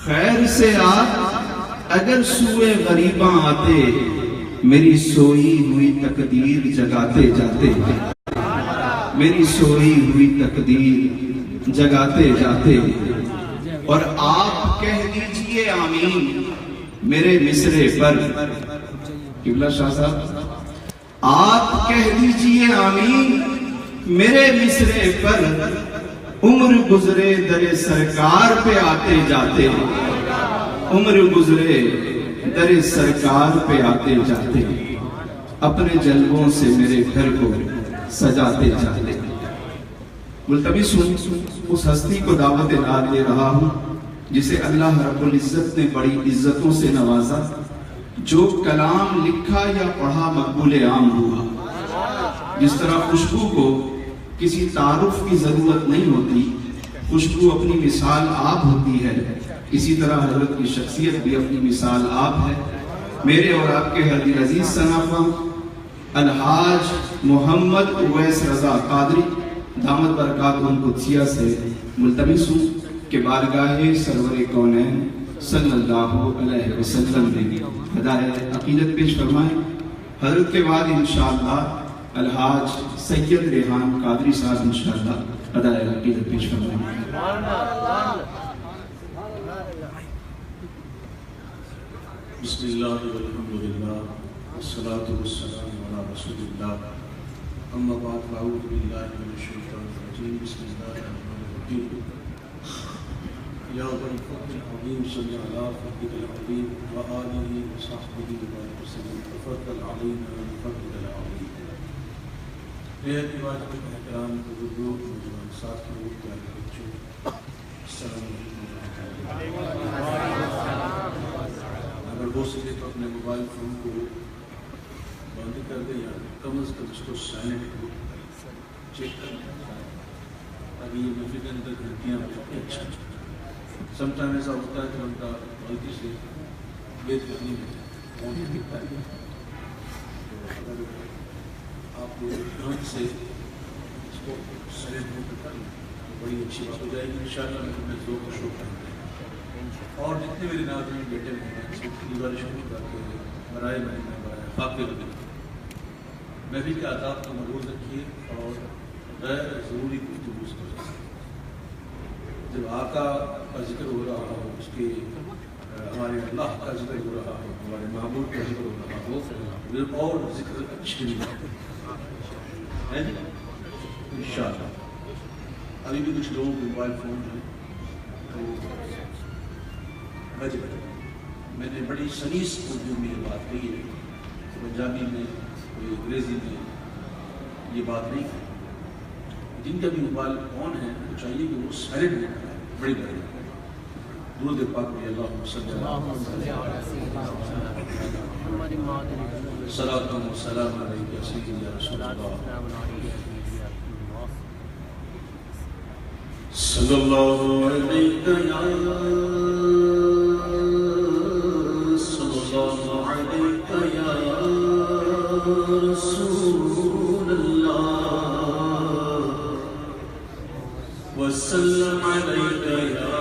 خیر سے آپ اگر سوئے غریباں آتے، میری سوئی ہوئی تقدیر جگاتے جاتے، میری سوئی ہوئی تقدیر جگاتے جاتے، اور آپ کہہ دیجئے آمین میرے مصرے پر۔ قبلہ شاہ صاحب آپ کہہ دیجئے آمین میرے مصرے پر، عمر گزرے در سرکار پہ آتے جاتے، عمر گزرے در سرکار پہ آتے جاتے، اپنے جلووں سے میرے گھر کو سجاتے جاتے۔ ملتمس ہوں اس ہستی کو دعوت نار دے رہا ہوں جسے اللہ رب العزت نے بڑی عزتوں سے نوازا، جو کلام لکھا یا پڑھا مقبول عام ہوا۔ جس طرح خوشبو کو کسی تعارف کی ضرورت نہیں ہوتی، خوشبو اپنی مثال آپ ہوتی ہے، اسی طرح حضرت کی شخصیت بھی اپنی مثال آپ ہے۔ میرے اور آپ کے حضرت عزیز صنافہ الحاج محمد اویس رضا قادری دامت برکاتہم قدسیہ سے ملتمس ہوں کہ بارگاہ سرور کونین صلی اللہ علیہ وسلم نے ہدایت عقیدت پیش فرمائے۔ حضرت کے بعد انشاءاللہ الحاج سید ریحان قادری صاحب انشاءاللہ ہدایت عقیدت پیش فرمائے۔ بسم اللہ والحمدللہ والصلاة والسلام علی رسول اللہ، اما بعد فاعوذ باللہ من الشیطان الرجیم، بسم اللہ الرحمن الرحیم۔ یا ذا الفضل العظیم صلی علی فضلک العظیم وآلہ وصحبہ وبارک وسلم تفضل علینا بفضلک العظیم۔ نہایت واجب احترام بزرگوں، نوجوان ساتھیوں، پیارے بچوں، السلام علیکم ورحمۃ اللہ۔ اگر ہو سکے تو اپنے موبائل فون کو بند کر دیں یا کم از کم اس کو سائلنٹ چیک کر لیں تاکہ یہ محفل کے اندر گھنٹیاں بجائیں۔ اچھا سم ٹائم ایسا ہوتا ہے کہ ہم کا غلطی سے بے دخلی میں فون دکھتا ہے، تو اگر آپ ڈھنگ سے اس کو سائلنٹ کر لیں تو بڑی اچھی بات ہو جائے گی انشاءاللہ۔ میں ذوق و شوق کرتے ہیں، اور جتنے میرے ناظرین بیٹے ہوئے ہیں سب کی گزارش کرتے ہیں برائے مہینہ برائے خاطر محفل کے آداب کو محفوظ رکھیے اور غیر ضروری گفتگو سے بچیں۔ جب آقا کا ذکر ہو رہا ہو، اس کے ہمارے اللہ کا ذکر ہو رہا ہو، ہمارے معبود کا ذکر ہو رہا ہو، اور ذکر اچھی ہے انشاءاللہ۔ ابھی بھی کچھ لوگوں کے موبائل فون ہیں تو میں نے بڑی سلیس اردو میں یہ بات کہی ہے، پنجابی میں انگریزی میں یہ بات نہیں ہے۔ جن کا بھی موبائل آن ہے تو چاہیے کہ وہ سائلنٹ میں کریں، بڑی بڑی درود پاک میں اللہم صلی اللہ صلاۃ و سلام علیک سیدنا یا رسول اللہ صلی اللہ علیہ رسول اللہ وسلم علیک یا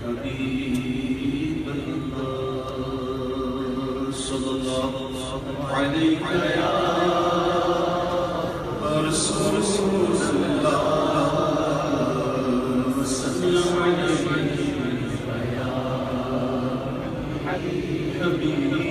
حبیب اللہ صلی اللہ علیک یا رسول اللہ وسلم علیک یا حبیب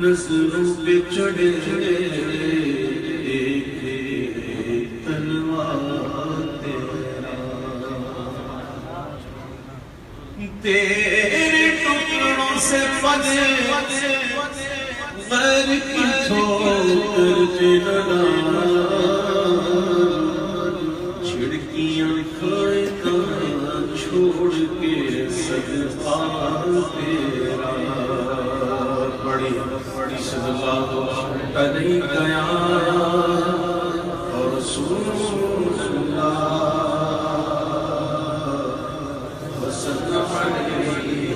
نظروں پہ چڑھے تلوار تیرا، تیرے ٹکڑوں سے پلے غیر کی ٹھوکر چلا، چھڑکیاں کھڑکاں چھوڑ کے صدقہ تیرا، بڑی پڑھی صلی اللہ علیہ یا رسول اللہ وسلم علیہ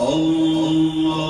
اللہ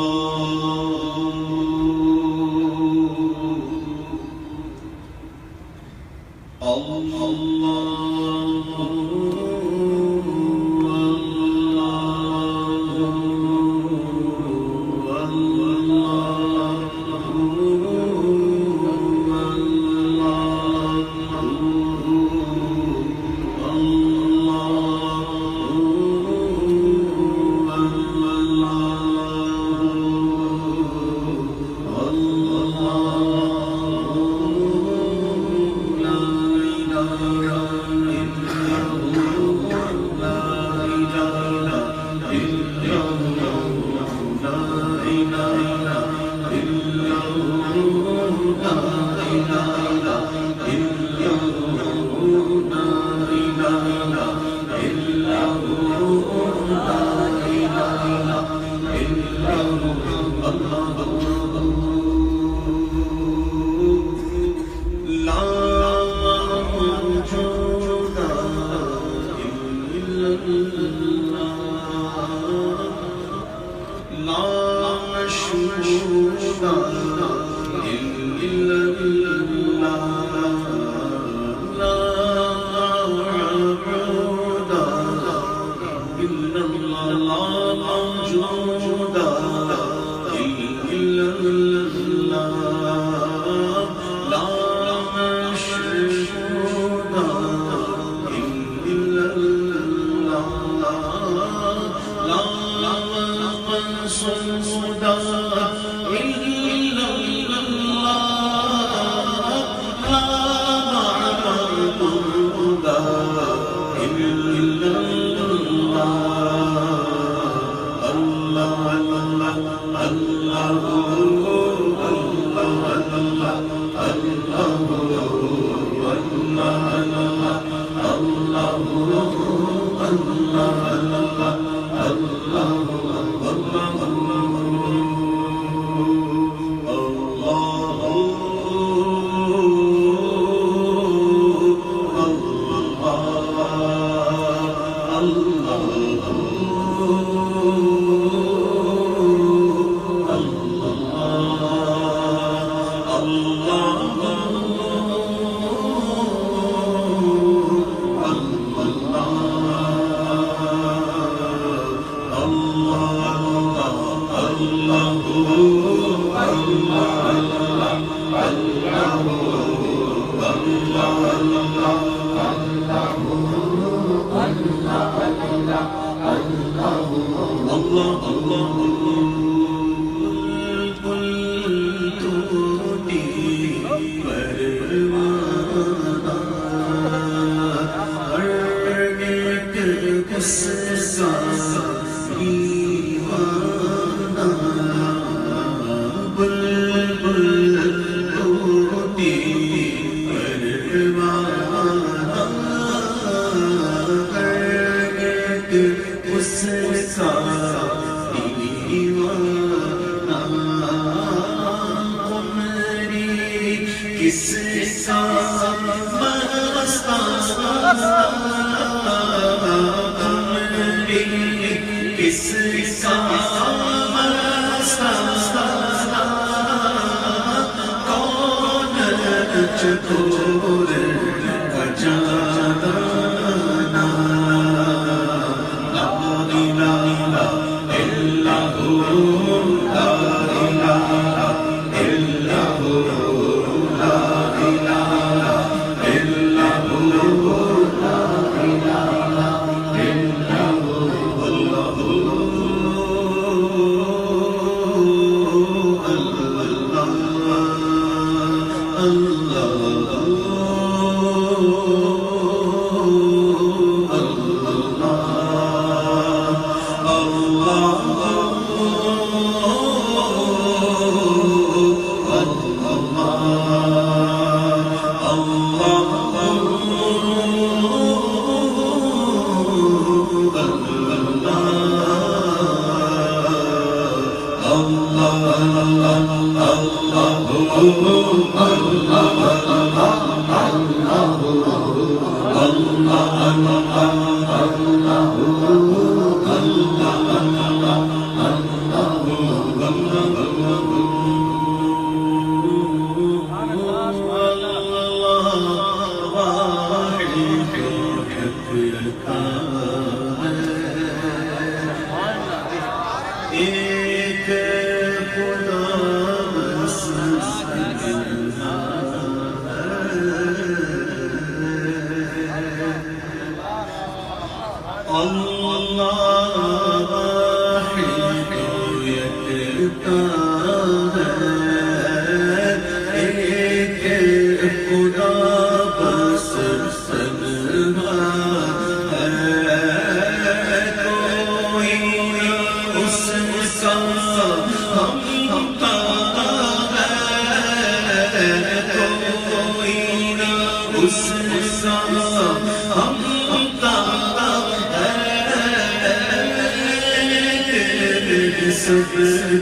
سب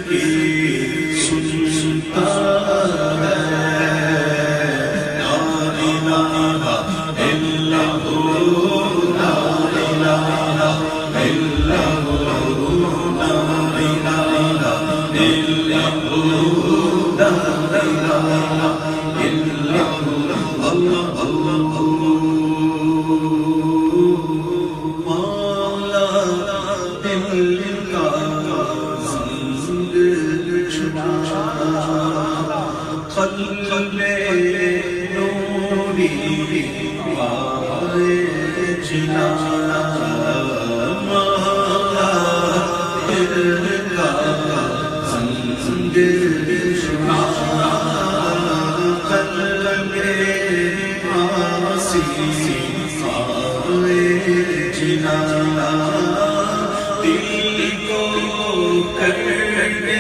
کی سنتا ہے لا الہ الا اللہ لا الہ الا اللہ لا الہ الا اللہ لا الہ الا اللہ اللہ مولا دل کا قلب نوری آئے جنا مولا دل کا زنگ شنا قلب آسی آئے جنا دل کو کرنے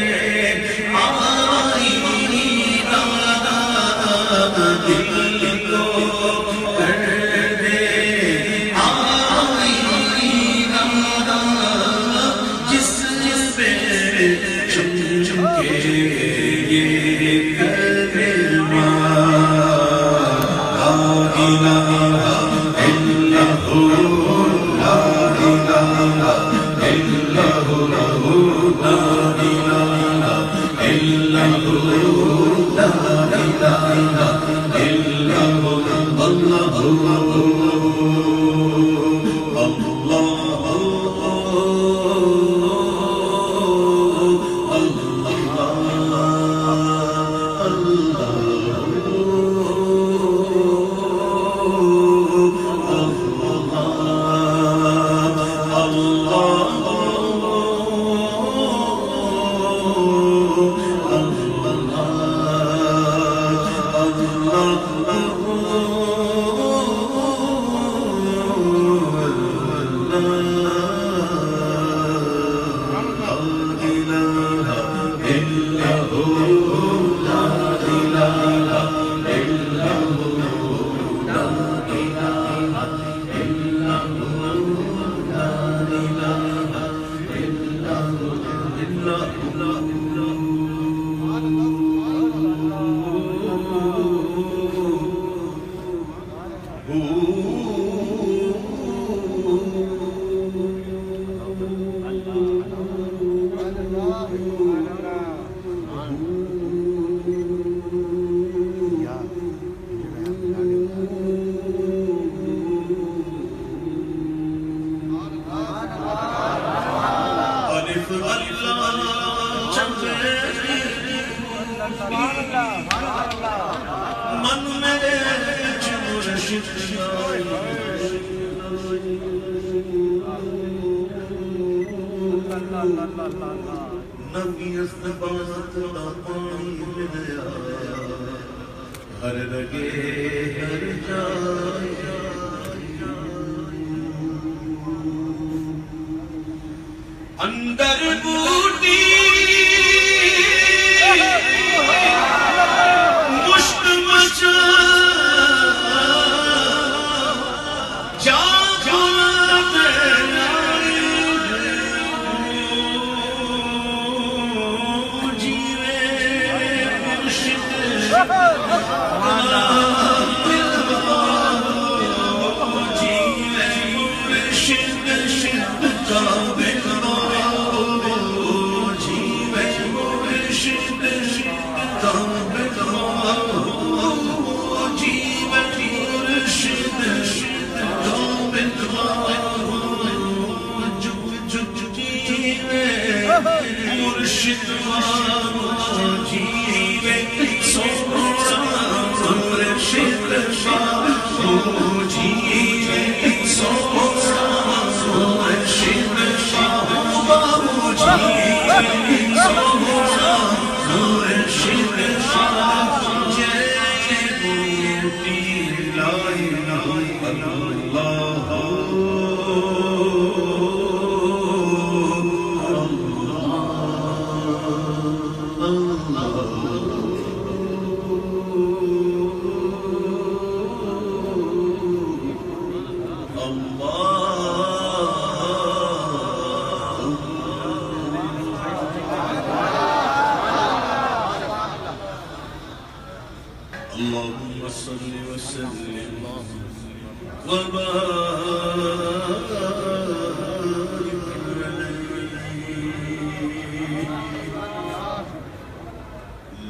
ہر لگے ہر جائے اندر بوٹی مشت مچا جیوے مرشد بابا جیوے سونا مرشد بابا جیوے سونا مرشد بابا جیوے سونا مرشد بابا جے بوٹی لا الہ الا اللہ اللهم صل وسلم وبارك عليه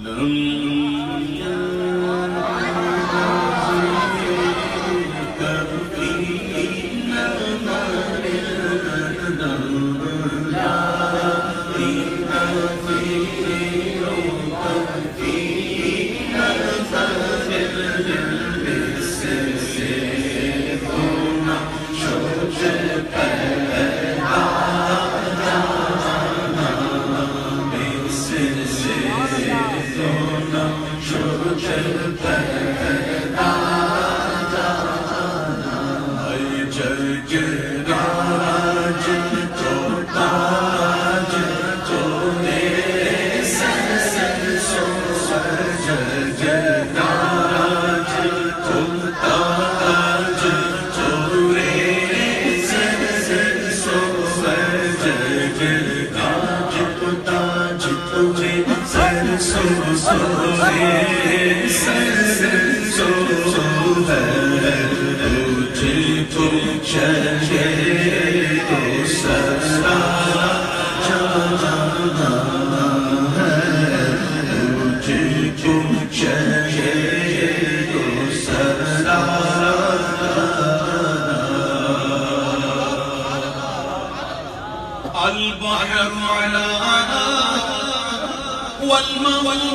لم يزدك فينا مردا لا البحر على والموج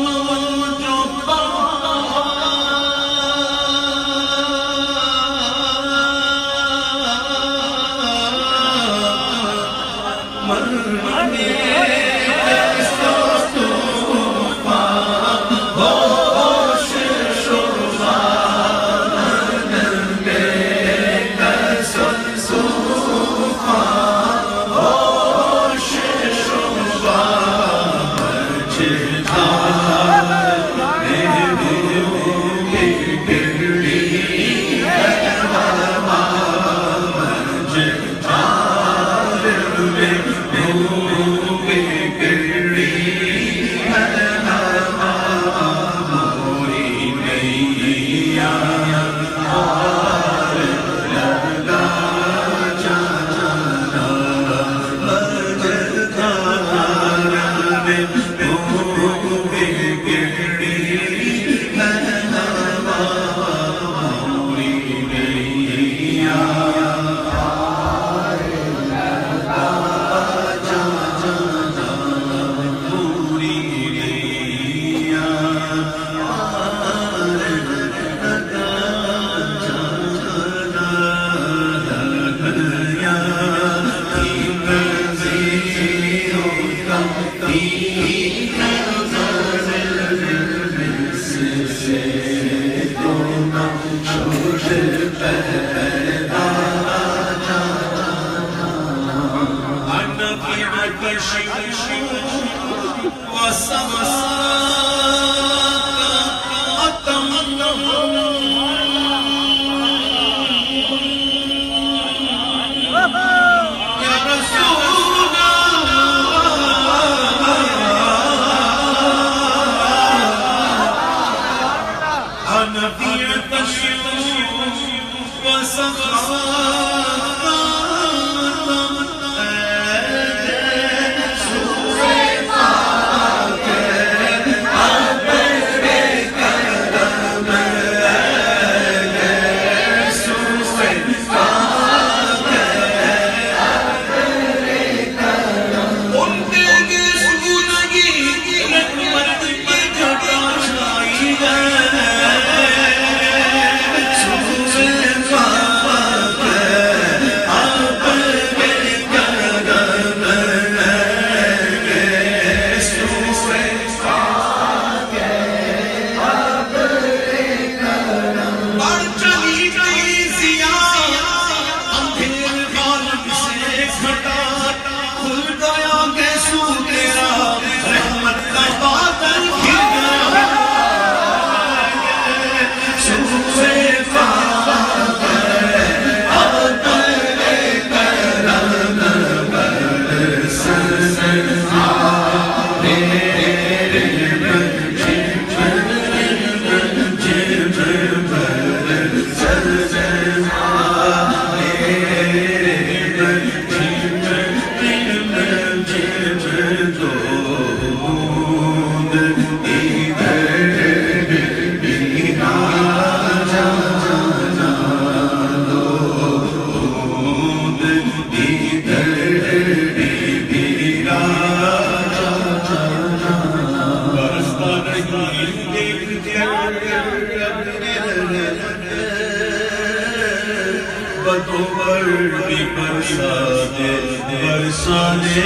بھی برسا دے برسانے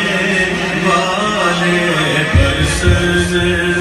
والے برسنے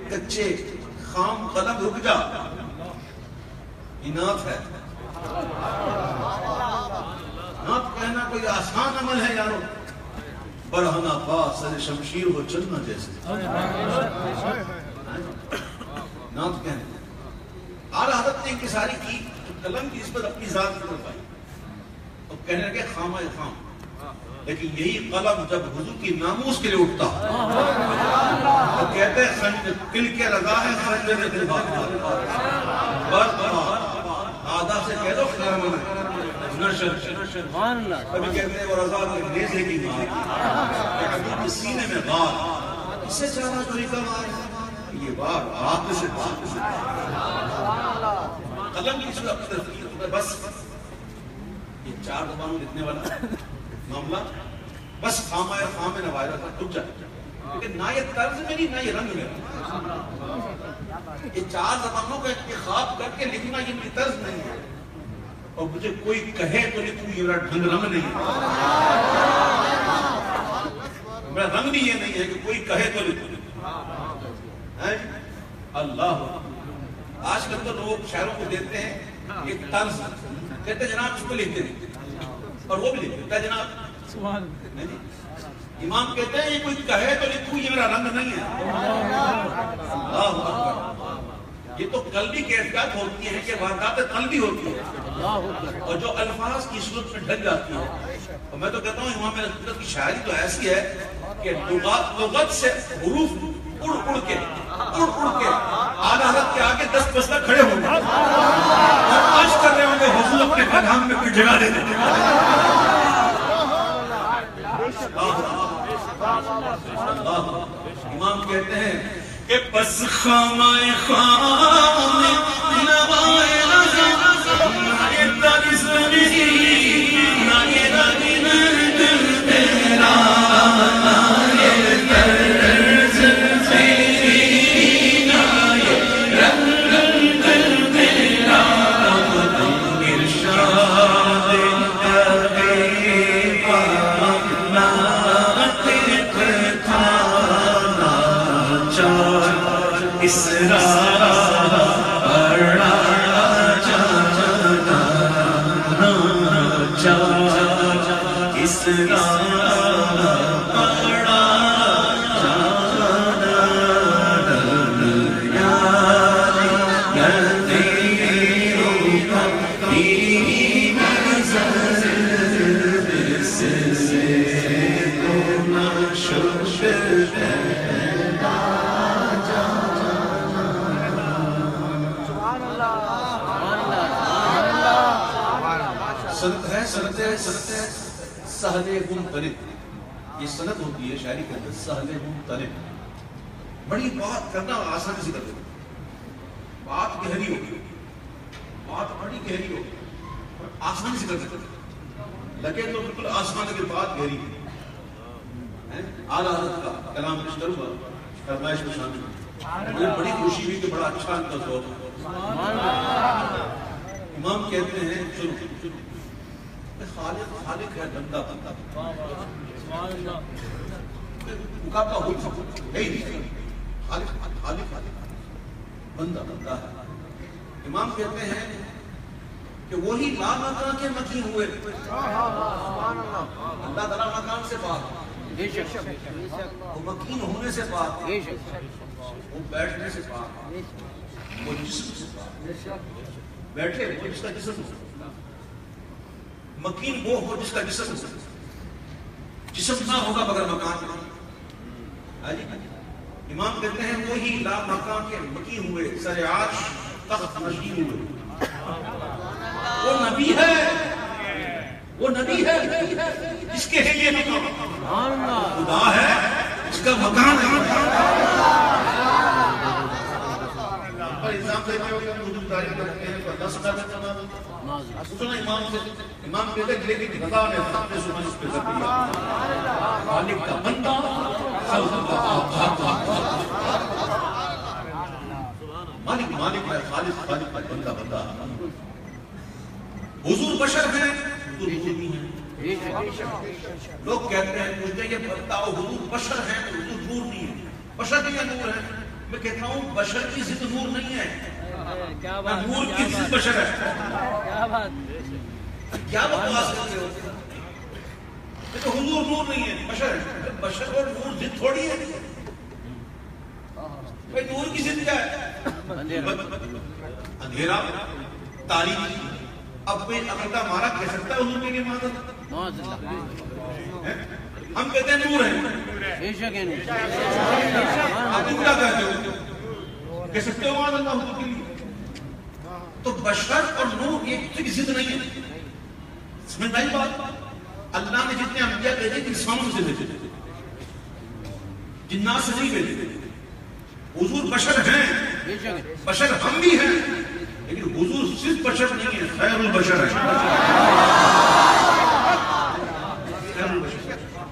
کچے خام قلم رک جا انات ہے نات کہنا کوئی آسان عمل ہے یارو برہنہ پاس سر شمشیر ہو چلنا جیسے نات کہنا اعلیٰ حضرت نے انکساری کی تو قلم کی نسبت اپنی ذات کی طرف آئی تو کہنے لگے خامہ خام لیکن یہی قلم جب حضور کی ناموس کے لیے اٹھتا تو کہتے ہیں کل کے لگا ہے خنجر دل آدھا سے کہہ دو خیرمن نشر کبھی کہتے ہیں وہ رضا کے نیزے کی مار حضور کے سینے میں غار اس سے چاہنا چوری کا مار یہ بار ہاتھ سے قلم کی نسبت اپنی طرف بس یہ 4 زبانوں لکھنے والا معاملہ بس خامہ خام نوائرہ کا ٹک جائے لیکن نہ یہ طرز میں نہیں نہ یہ رنگ میں یہ 4 زبانوں کا انتخاب کر کے لکھنا یہ میری طرز نہیں ہے اور مجھے کوئی کہے تو لکھوں یہ میرا ڈھنگ رنگ نہیں ہے میرا رنگ بھی یہ نہیں ہے کہ کوئی کہے تو لکھوں اللہ آج کل تو لوگ شاعروں کو دیتے ہیں ایک طرز کہتے ہیں جناب اس کو لکھ دیں اور وہ بھی لکھ دیتا ہے جناب امام کہتے ہیں یہ کوئی کہے تو لکھوں یہ میرا رنگ نہیں ہے. اللہ اکبر. یہ تو قلبی کیفیت ہوتی ہے کہ واردات قلبی ہوتی ہے اور جو الفاظ کی صورت میں ڈھل جاتی ہے. اور میں تو کہتا ہوں امام حضرت کی شاعری تو ایسی ہے کہ لغت سے حروف اڑ اڑ کے اعلیٰ حضرت کے آگے 10 بستہ کھڑے ہوں گے اور عرض کر رہے ہوں گے حضور اپنے پیغام میں کوئی جگہ دے دیں. امام کہتے ہیں کہ بس خامائے خام نوائے نظر نائے درز نہیں نائے رگن دل تیرا نائے درز نہیں نائے رگن دل تیرا ارشاد سہل منطلب. یہ سند ہوتی ہے شاعری کے اندر سہل منطلب. بڑی بات کرنا آسانی سے کرتے بات گہری ہوگی بات بڑی گہری ہوگی اور آسانی سے کرتے لگے تو بالکل آسمان کی بات گہری ہے. اعلیٰ حضرت کا کلام پیش کروں گا فرمائش میں شامل. مجھے بڑی خوشی ہوئی کہ بڑا اچھا ان کا ذوق ہے. امام کہتے ہیں شروع خالق ہے بندہ مقابلہ ہو نہیں. خالق بندہ ہے. امام کہتے ہیں کہ وہی لا مکان کے مکین ہوئے. اللہ تعالیٰ مکان سے پاک وہ مکین ہونے سے پاک وہ بیٹھنے سے پاک وہ جسم سے پاک. بیٹھے وہ جس کا جسم مکین وہ ہو جس کا جسم نہ ہوگا مگر مکان. امام کہتے ہیں وہی لا مکان کے مکین ہوئے سر عرش تخت نشین ہوئے. وہ نبی ہے جس کے لیے مکان. خدا ہے جس کا مکان ہے. امام کہتے ہیں لیکن خدا نے اپنے سنن اس پہ کر دیا. خالق کا بندہ خلق کا مالک ہے. خالق کا بندہ. حضور بشر ہیں حضور نور بھی ہیں. لوگ کہتے ہیں مجھے یہ بتاؤ حضور بشر ہیں حضور نور نہیں ہے. بشر بھی نور ہے. میں کہتا ہوں بشر کی ضد نور نہیں ہے. نور کی ضد بشر ہے. کیا بکواس کرتے ہو؟ تو حضور نور نہیں ہے بشر ہے. بشر اور نور ضد تھوڑی ہے. بھائی نور کی ضد کیا ہے؟ اندھیرا تاریخ. اب کوئی عقیدہ ہمارا کہہ سکتا ہے حضور کے لیے معاذ ہم کہتے ہیں نور ہے. آپ کیا کہتے ہو؟ کہہ سکتے ہو معاذ اللہ حضور کے لیے. تو بشر اور نور ایک دوسرے کی ضد نہیں ہے. سمجھ میں آئی بات؟ اللہ نے جتنے انبیاء بھیجے انسانوں سے بھیجے جنات سے نہیں بھیجے. حضور بشر ہیں بشر ہم بھی ہیں لیکن حضور صرف بشر نہیں ہے خیر البشر ہے.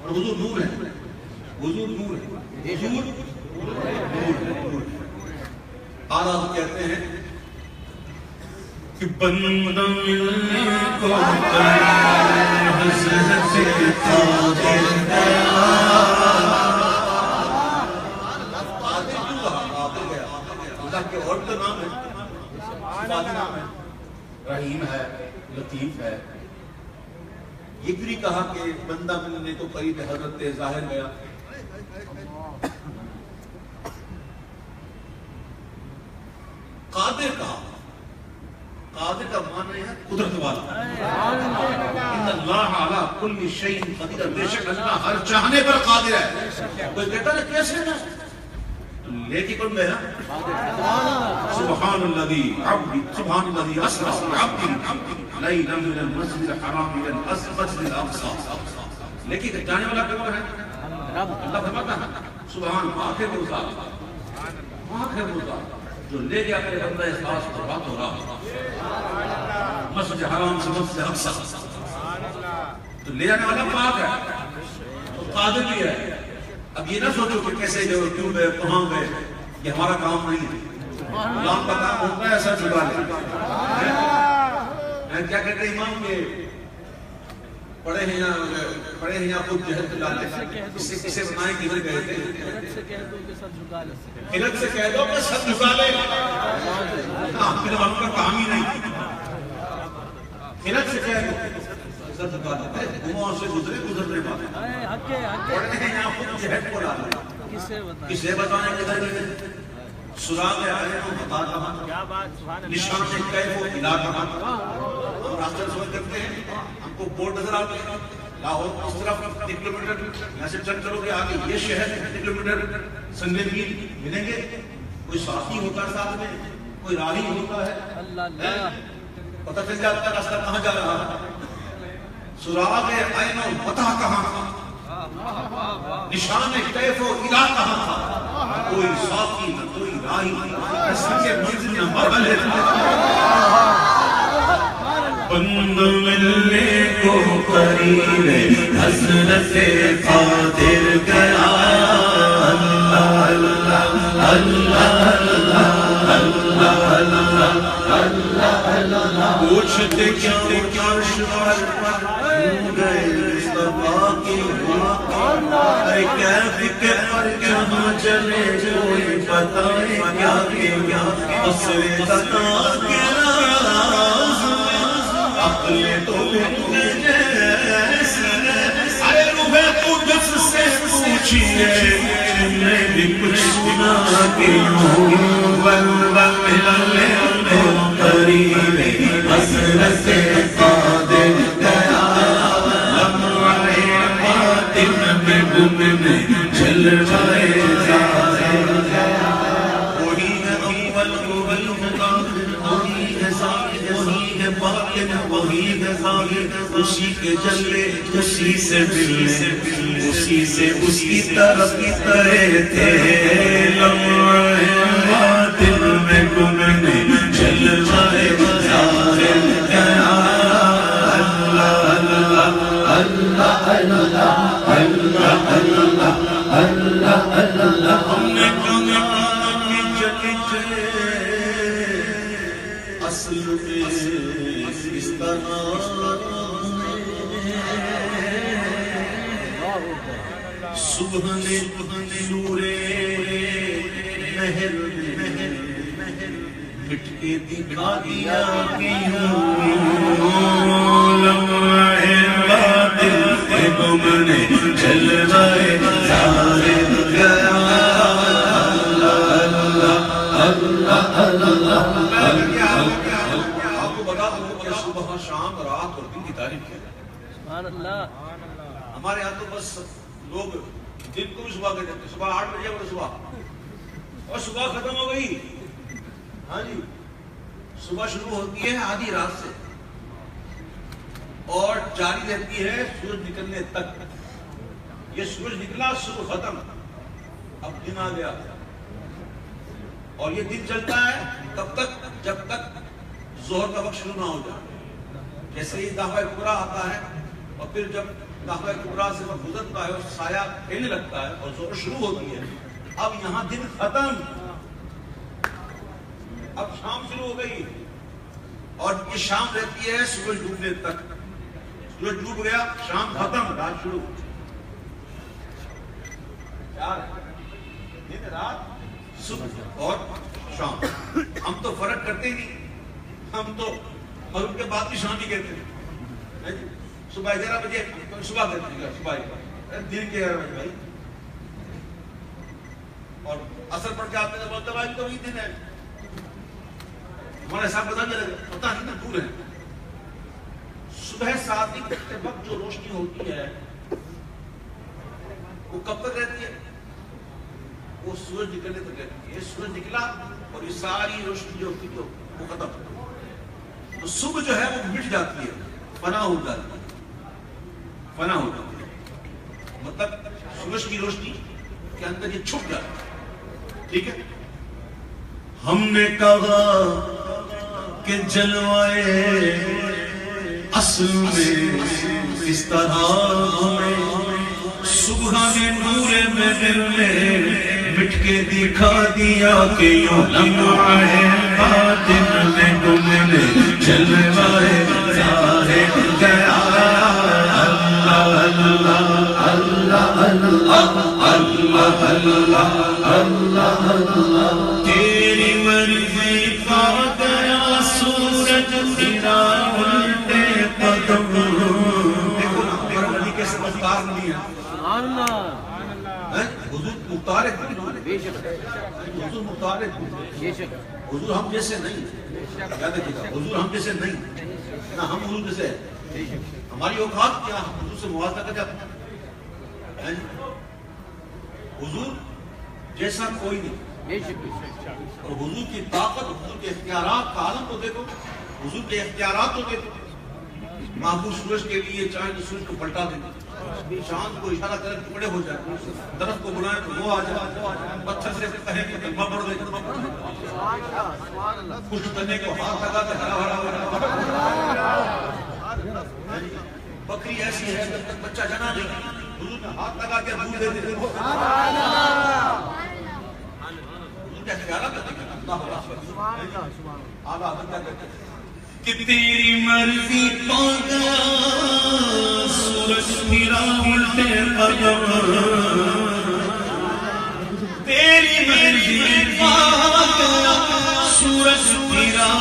حضور نور ہے. حضور نور ہے. حضور نور. اعلیٰ کہتے ہیں کہ بندہ ملنے کو حضرت قادر اللہ کے اور تو نام ہے رحیم ہے لطیف ہے یہ بھی نہیں کہا کہ بندہ ملنے کو قریب حضرت ظاہر گیا. قادر کا معنی ہے قدرت والا. ان اللہ علی کل شیء قدیر. بے شک اللہ ہر چاہنے پر قادر ہے. کوئی کہتا ہے کیسے نا لے کے کون گیا؟ سبحان الذی اسرا بعبدہ لیلا من المسجد الحرام الى المسجد الاقصى. لیکن جانے والا کون ہے؟ اللہ فرماتا ہے سبحان آخر مذات جو لے گیا میرے بندہ اخلاص پر بات ہو رہا مسجد حرام سے مسجد اقصی. تو لے جانے والا پاک ہے تو قادر بھی ہے. اب یہ نہ سوچو کہ کیسے گئے کیوں گئے کہاں گئے. یہ ہمارا کام نہیں ہے. اللہ کا کام ہوتا ہے ایسا چھڑا لے. کیا کہتے ہیں امام کے پڑھے ہیں یا خود جہد ڈالے. اس سے کسے بنائیں کدھر گئے تھے. خلق سے کہہ دو کہ سب جھکا لے. پھر ہم کا کام ہی نہیں. خلق سے کہہ دو سب جھکا لے. گموں سے گزرنے والے پڑھے ہیں یا خود جہد کو ڈالے. کسے بتانے کدھر گئے. سراغ آئے تو بتا کہاں. نشان سے کیف و بلا کہاں. ہم راستہ سمجھ کرتے ہیں. ہم کو بورڈ نظر آتے ہیں لاہور اس طرف 1 کلومیٹر یہاں سے چل کرو گے آگے یہ شہر 1 کلومیٹر سنگے میل ملیں گے. کوئی ساتھی ہوتا ہے ساتھ میں کوئی راہی ہوتا ہے پتہ چل جاتا ہے راستہ کہاں جا رہا ہے. سراغ عین و پتہ کہاں تھا. نشان کیف و الا کہاں تھا. کوئی ساتھی نہ کوئی راہی سنگے منزل نہ مرحلے. بند ملنے کو قریب حضرت قادر گیا. اللہ اللہ اللہ پوچھتے کیا شمار گئے مصطفیٰ کی اے کیف کے پر جہاں چلے کوئی بتائے کیا اسرے خطا کے راز عقل تو ارے روح قدس سے پوچھئے میں بھی کچھ سنا کیوں. ملنے کو قریب حضرت قادر گیا. لمحہ باطن میں گم جلوائے ظاہر گیا. وہی ہے اول وہی ہے ظاہر وہی ہے باطن وہی ہے ظاہر. اسی کے جلے اسی سے ملنے اسی سے اس کی طرف گئے تھے. لمحہ باطن میں گمنے جلوائے ظاہر گیا. اللہ اللہ اللہ اللہ اللہ اللہ. ہم نے کہا کہ چلے اصل میں اس طرح صبح نے نورے مہر مٹ کے دکھا دیا کہ لمحہ باطل کے گمنے جلوائے ظاہر گیا. اللہ اللہ آپ کو بتا دوں کہ صبح شام رات اور دن کی تاریخ ہے. سبحان اللہ. ہمارے یہاں تو بس لوگ دن کو بھی صبح کہتے ہیں. صبح 8 بجے اور صبح اور صبح ختم ہو گئی. ہاں جی صبح شروع ہوتی ہے آدھی رات سے اور جاری رہتی ہے سورج نکلنے تک. یہ سورج نکلا صبح ختم. اب دن آ گیا اور یہ دن چلتا ہے تب تک جب تک ظہر کا وقت شروع نہ ہو جائے. جیسے ہی دعویٰ کبریٰ آتا ہے اور پھر جب دعویٰ کبریٰ سے وقت گزرتا ہے اور سایہ پھیلنے لگتا ہے اور ظہر شروع ہوتی ہے. اب یہاں دن ختم. اب شام شروع ہو گئی اور یہ شام رہتی ہے سورج ڈوبنے تک. سورج ڈوب گیا شام ختم رات شروع. دن رات صبح اور شام. ہم تو فرق کرتے ہی نہیں. ہم تو مغرب کے بعد بھی شام ہی کہتے ہیں. صبح 11 بجے صبح کر دیجیے گا، صبح دن کے 11 بجے بھائی، اور اثر پڑ کے آپ نے بولتا بھائی تو وہی دن ہے، ہمارے ساتھ پتا نہیں نا دور ہے. صبح صادق کے وقت جو روشنی ہوتی ہے وہ کب تک رہتی ہے؟ وہ سورج نکلنے تک رہتی ہے. یہ سورج نکلا اور یہ ساری روشنی جو ہوتی ہے وہ ختم. تو صبح جو ہے وہ مٹ جاتی ہے، فنا ہو جاتی ہے، فنا ہو جاتی ہے، مطلب سورج کی روشنی کے اندر یہ چھپ جاتی ہے. ٹھیک ہے. ہم نے کہا کہ جلوائے اصل میں اس طرح ہمیں صبح نے نور میں دل میں مٹ کے دکھا دیا کہ یوں لمحہ باطن میں تم نے جلوائے ظاہر کیا. اللہ اللہ اللہ اللہ اللہ اللہ اللہ تیری مرضی پا گیا سورج گرا الٹے قدم. دیکھو نا میرا نبی کیسے مختار نہیں ہے. سبحان اللہ. حضور مختار ہے، بے شک حضور مختار ہے، بے شک حضور ہم جیسے نہیں. یاد رکھیے گا حضور ہم جیسے نہیں، نہ ہم حضور جیسے ہے. ہماری اوقات کیا ہم حضور سے موازنہ کر جاتے ہیں. حضور جیسا کوئی نہیں، اور حضور کی طاقت، حضور کے اختیارات کا عالم تو دیکھو. حضور کے اختیارات تو دیکھو. محبوب سورج کے لیے چاہے تو سورج کو پلٹا دیں، چاند کو اشارہ کرے ٹکڑے ہو جائے، درخت کو بلائے تو وہ آ جائے، پتھر سے کہے کہ کلمہ پڑھ دے، کچھ تنے کو ہاتھ لگا کے ہرا بھرا. بکری ایسی ہے جب تک بچہ جنا نہیں حضور نے ہاتھ لگا کے دودھ دے دے. کہ تیری مرضی پا گیا سورج گرا الٹے قدم. تیری مرضی پا گیا سورج گرا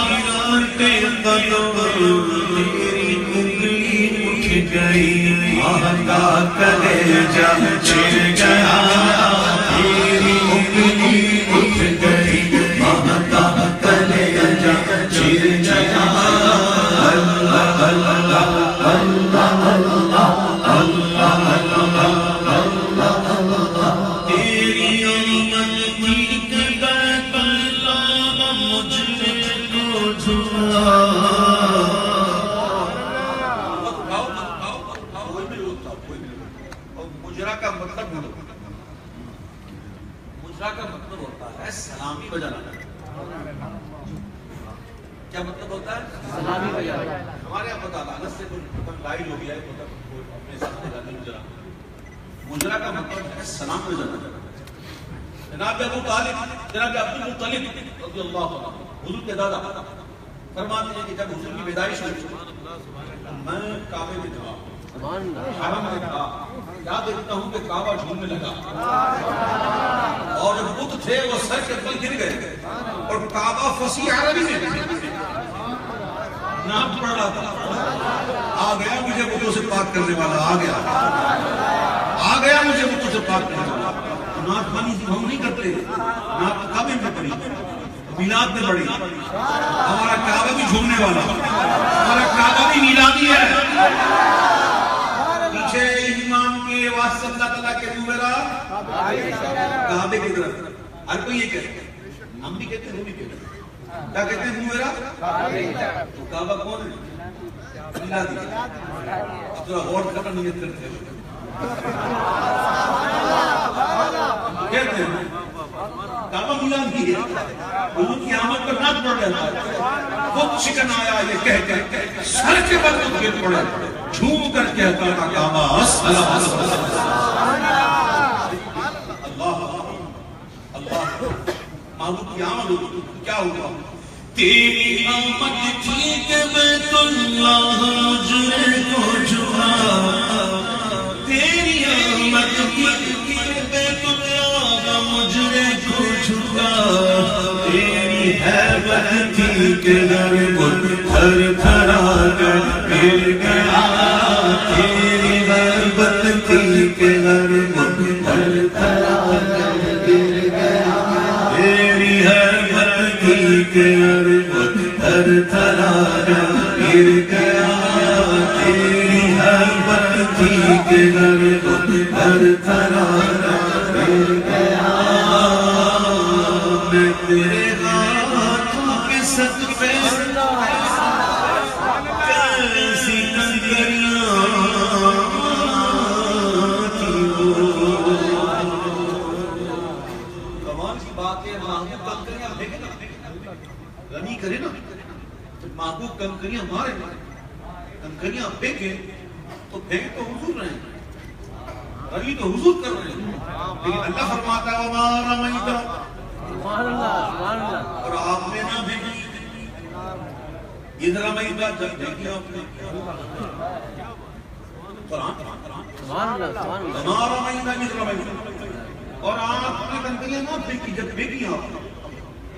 الٹے قدم. تیری انگلی اٹھ گئی مہنگا کلیجہ چھڑ گیا. تیری انگلی اٹھ گئی مہنگا کلیجہ چھڑ گیا. اللہ اللہ اللہ اللہ اللہ اللہ. تیری آمد کی بیت اللہ مجھے کو جھلا. مجرا کا مطلب ہوتا ہے سلامی بجانا. کیا مطلب ہوتا ہے؟ سلامی بجانا. ہمارے یہاں پتا لانت سے کوئی لائن ہو گیا ہے، اپنے ساتھ جانے مجرا. مجرا کا مطلب ہے سلام بجانا. جناب ابو طالب، جناب عبد المطلب رضی اللہ عنہ حضور کے دادا فرماتے ہیں کہ جب حضور کی پیدائش ہوئی میں کعبے میں تھا، حرم میں تھا، یاد دیکھتا ہوں کہ کعبہ جھومنے لگا اور جو بت تھے وہ سر کے بل گر گئے اور کعبہ فصیح عربی میں نعت پڑھ رہا تھا. آ گیا مجھے بتوں سے پاک کرنے والا، آ گیا مجھے بتوں سے پاک کرنے والا. نعت خانی سے ہم نہیں کرتے، نعت کعبے میں پڑھی، میلاد میں پڑھی. ہمارا کعبہ بھی جھومنے والا، ہمارا کعبہ بھی میلادی ہے. پیچھے امام کے واسطے اللہ تعالیٰ کے دو میرا کعبے کی طرف. ہر کوئی یہ کہتے ہیں، ہم بھی کہتے ہیں، وہ بھی کہتے ہیں. کیا کہتے ہیں؟ دو میرا تو کعبہ کون ہے؟ میلادی. اب ذرا غور کرنا نیت کرتے ہیں. کہتے ہیں کعبہ میلادی ہے. حضور کی آمد پر نعت پڑھ رہا ہے. خود شکن آیا یہ کہہ کے سر کے بل کو گر پڑا، جھوم کر کہتا تھا کعبہ السلام اللہ اللہ. محبوب کی آمد ہوئی کیا ہوا؟ تیری آمد تھی کہ بیت اللہ مجرے کو جھکا. تیری آمد تھی کہ بیت اللہ مجرے کو جھکا. تیری حیبت تھی کہ در تھر تھرا کر گر گیا. کے تھر تھرایا گر گیا تیری حربت تھی کے تھر تھرایا گر گیا میں تیرے ہاتھوں کے صدقے کیسی کنکریاں تھی وہ کمال کی بات ہے محبوب کنکریاں پھینکے نا غنی کرے نا محبوب کنکریاں مارے کنکریاں پھینکے تو پھینک تو حضور رہے ہیں غنی تو حضور کر رہے ہیں لیکن اللہ فرماتا ہے وَمَا رَمَيْتَ اور آپ نے نہ بھیجی ادھر رمیتا جب دیکھی آپ نے قرآن ہمارا مہینہ ادھر رمیتا اور آپ نے کنکریاں نہ پھینکی جب پھینکی آپ نے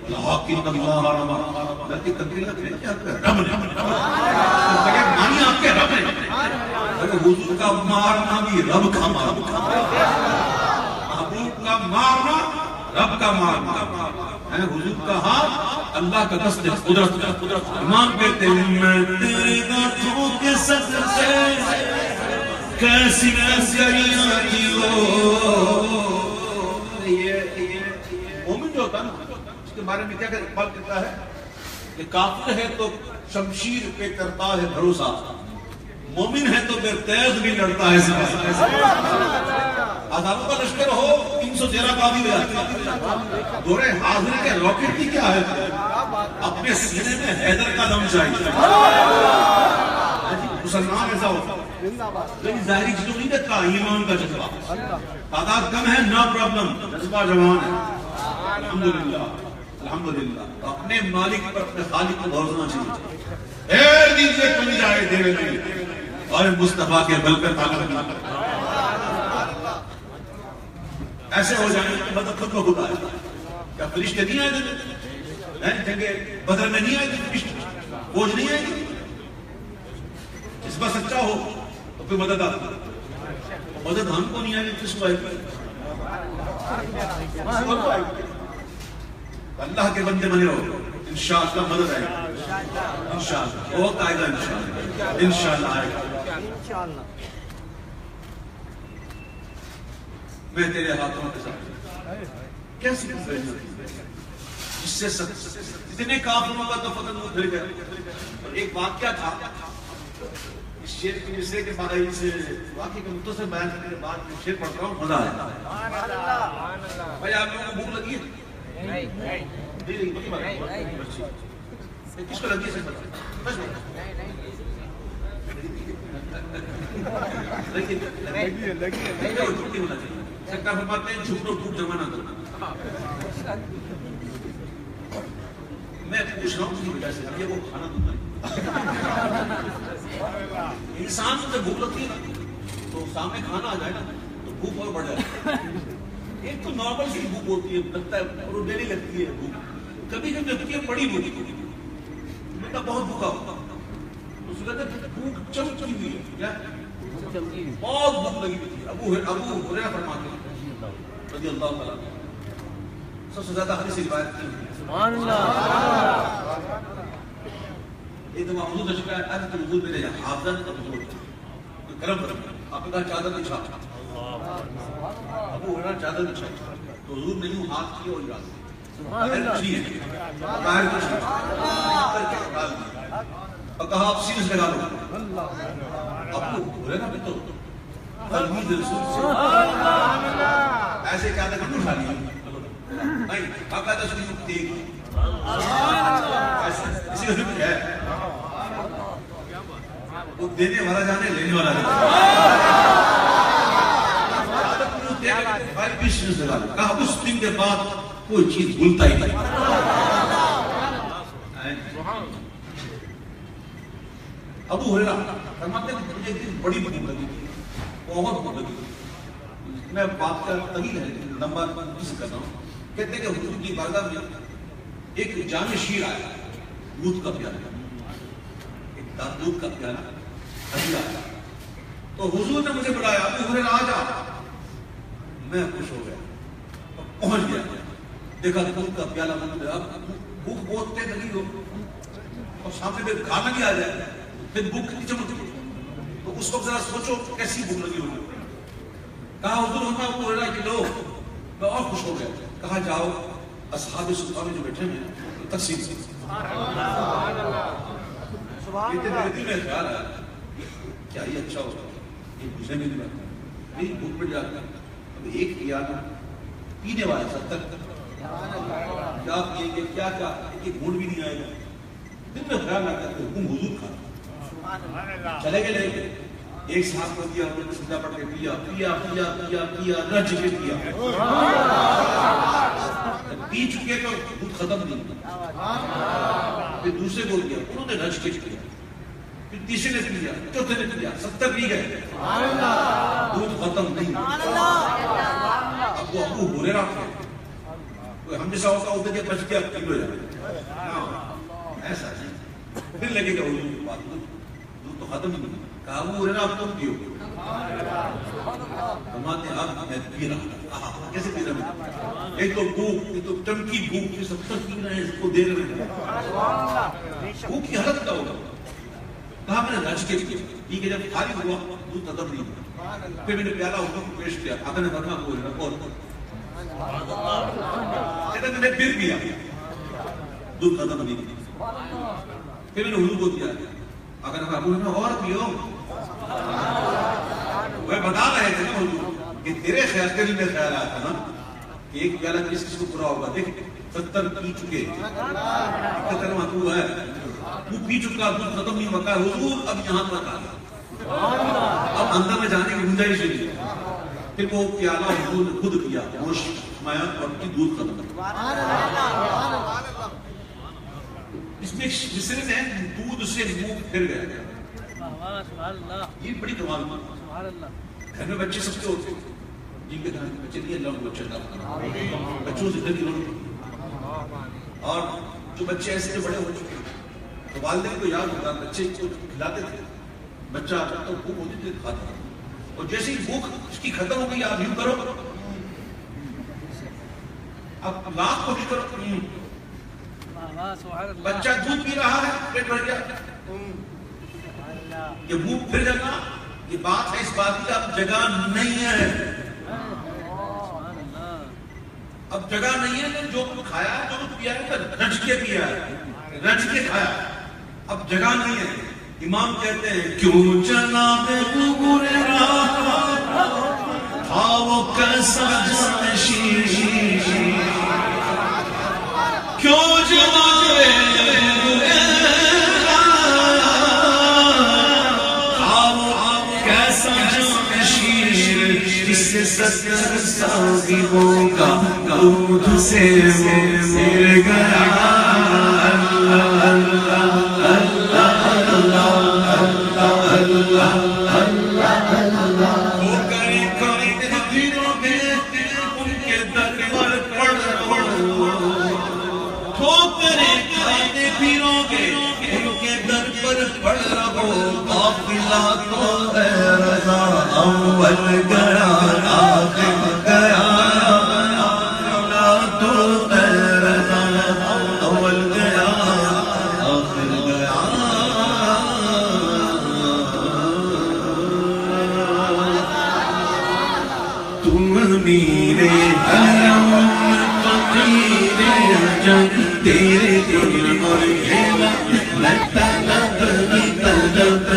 لیکن اللہ رما بلکہ کنکریاں پھینکی آپ کے رب نے مانی آپ کے رب نے حضور کا مارنا بھی رب کا مارنا محبوب کا مارنا رب کا مارنا حضور کا ہاتھ اللہ کا دست قدرت امام کہتے ہیں میں تیرے ہاتھوں کے صدقے کیسی کنکریاں تھی وہ مومن جو ہوتا ہے نا اس کے بارے میں کیا اقبال کہتا ہے کہ کافر ہے تو شمشیر پہ کرتا ہے بھروسہ مومن ہے تو بے تیز بھی لڑتا ہے ہزاروں کا لشکر ہو 313 کا بھی ہو جاتا ہے دورے حاضر کے راکٹ کی کیا ہے اپنے سینے میں حیدر کا دم چاہیے مسلمان ایسا ہوتا لیکن ظاہری چیزوں نہیں دیکھتا ایمان کا جذبہ تعداد کم ہے نو پرابلم جذبہ جوان ہے الحمدللہ الحمدللہ اپنے مالک پر اپنے خالق کو بھروسہ چاہیے ایر دیجئے کمی جائے دیوے نہیں اور مصطفیٰ کے بل پر طاقت نہیں ایسے ہو جائیں کہ مدد خود کو خود آئے کیا فرشتے نہیں آئے تھے جنگے بدر میں نہیں آئے تھے فرشتے فوج نہیں آئے تھے اس بار سچا ہو تو پھر مدد آتی مدد ہم کو نہیں آئے گی کس کو آئے گی اللہ کے بندے بنے رہو انشاءاللہ مدد آئے گی انشاءاللہ وقت آئے گا انشاءاللہ آئے گا میں تیرے ہاتھوں کے ساتھ کیسی کنکریاں جس سے اتنے کافروں کا دفتر وہ پھر گیا اور ایک واقعہ تھا اس شیر کے مصرے کے بعد سے واقعی کا مختصر بیان کرنے کے بعد میں شیر پڑھتا ہوں مزہ آیا بھائی آپ لوگوں کو بھوک لگی ہے کس کو لگی ہے سرکار فرماتے ہیں جھوٹوں بھوک جمع نہ کرنا میں پوچھ رہا ہوں کی وجہ سے یہ وہ کھانا دوں انسان سے بھوک لگتی ہے تو سامنے کھانا آ جائے نا تو بھوک اور بڑھ جائے ایک تو نارمل سی بھوک ہوتی ہے لگتا ہے اور ڈیلی لگتی ہے بھوک کبھی کبھی لگتی ہے بڑی بھوک بیٹا بہت بھوکا ہوتا اس کو کہتے ہیں بھوک چمکی ہوئی ہے کیا بہت بھوک لگی ہوئی تھی ابو ہریرہ فرماتے ہیں رضی اللہ تعالیٰ سب سے زیادہ حدیث روایت کی سبحان اللہ ایک دفعہ حضور نے شکایت آج تو حضور میرے حافظہ کا حضور کرم کرم آپ کا چادر بچھا ابو ہریرہ چادر بچھا تو حضور نے یوں ہاتھ کیا اور ڈال باہر کچھ نہیں اور کہا آپ سینس لگا لو ابو ہریرہ بھی تو تلمید رسول ایسے چادر کم اٹھا لیا نہیں باقاعدہ اس کی تیگ اسی کا ذکر ہے وہ دینے والا جانے لینے والا جانے کہا اس دن کے بعد کوئی چیز بھولتا ہی نہیں ابو ہریرہ فرماتے ہیں مجھے ایک دن بڑی بھوک لگی بہت بھوک لگی میں بات کا طویل ہے لمبا کس کر رہا ہوں کہتے ہیں کہ حضور کی بارگاہ میں ایک جامع شیر آیا دودھ کا پیالہ ایک دودھ کا پیالہ ہدیہ آیا تو حضور نے مجھے بلایا ابو ہریرہ آ جا میں خوش ہو گیا پہنچ گیا دیکھا دودھ کا پیالہ بھوک بہت تیز لگی ہو اور سامنے پہ کھانا بھی آ جائے پھر بھوک کتنی چمکتی تو اس وقت ذرا سوچو کیسی بھوک لگی ہوگی. کہا حضور ہوتا ابو ہریرہ کہ لو. میں اور خوش ہو گیا. کہا جاؤ اصحاب صفہ میں جو بیٹھے ہیں تقسیم سے. میرے دل میں خیال آیا کیا یہ اچھا ہوگا یہ مجھے نہیں لگتا میری بھوک مٹ جاتا. اب ایک کیا پینے والے 70 کیا پیئیں گے کیا کیا ایک گھونٹ بھی نہیں آئے گا. دل میں خیال آتا ہے حکم حضور کا. چلے گئے لے گئے ایک صاحب کو دیا انہوں نے سجدہ پڑھ کے پیا پیا پیا پیا پیا رج کے پیا. پی چکے تو دودھ ختم نہیں. پھر دوسرے کو دیا انہوں نے رج کے پیا. پھر تیسرے نے پیا چوتھے نے پیا 70 پی گئے دودھ ختم نہیں. اب وہ ابو ہریرہ تھے ہم جیسا ہوتا ہوتا کہ بچ گیا کلو جائے ایسا نہیں. پھر لگے گا حضور کی بات دودھ تو ختم ہی نہیں. کہا ابو ہریرہ اب تم پیو. فرماتے اب میں پی رہا ہوں. کیسے پی رہا ہوں؟ ایک تو بھوک ایک تو چمکی بھوک پھر 70 پی رہے ہیں اس کو دے رہے ہیں. بھوک کی حالت کیا ہوگا؟ کہا میں نے رج کے پی کے جب خالی ہوا دودھ ختم نہیں ہوا. پھر میں نے پیالہ حضور کو پیش کیا. آقا نے فرمایا ابو ہریرہ اور کہتا میں نے پھر پیا دودھ ختم نہیں ہوا. پھر میں نے حضور کو دیا. آقا نے کہا ابو ہریرہ اور پیو. وہ بتا رہے تھے نا حضور کہ تیرے خیال دل میں خیال آیا تھا نا کہ ایک پیالہ کس کس کو پورا ہوگا. دیکھ 70 پی چکے 71 تو ہے وہ پی چکا دودھ ختم نہیں ہوا. حضور اب یہاں پر آ گیا اب اندر میں جانے کی گنجائش نہیں. پھر وہ پیالہ حضور نے خود پیا ہوش مایا اور کی دودھ ختم. اس میں مصری میں دودھ سے منہ پھر گیا. یہ بڑی کمال بات. گھر میں بچے سب سے ہوتے ہیں جن کے گھر میں بچے نہیں اللہ کو بچے دار بچوں سے گھر کی روٹی. اور جو بچے ایسے بڑے ہو چکے ہیں تو والدین کو یاد ہوتا بچے کو کھلاتے تھے. بچہ تو بھوک ہوتی تھی کھاتا تھا اور جیسے ہی بھوک اس کی ختم ہو گئی آپ یوں کرو اب لاکھ کوشش کرو. بچہ دودھ پی رہا ہے پیٹ بھر گیا. یہ بھوک پھر جانا یہ بات ہے اس بات کی اب جگہ نہیں ہے. اب جگہ نہیں ہے جو کچھ کھایا ہے جو کچھ پیا ہے رج کے پیا ہے رج کے کھایا. اب جگہ نہیں ہے. امام کہتے ہیں کیوں جناب ابو ہریرہ تھا وہ کیسا جانشین. کیوں جناب ابو ہریرہ تھا وہ کیسا جانشین جس سے 70 ساغروں کا دودھ سے وہ مر گیا. تو ہے رضا اول گیا آخر گیا تو ہے رضا اول گیا آخر گیا. تم میرے حرم فقیر جن تیرے دل مرغیلا میں طلب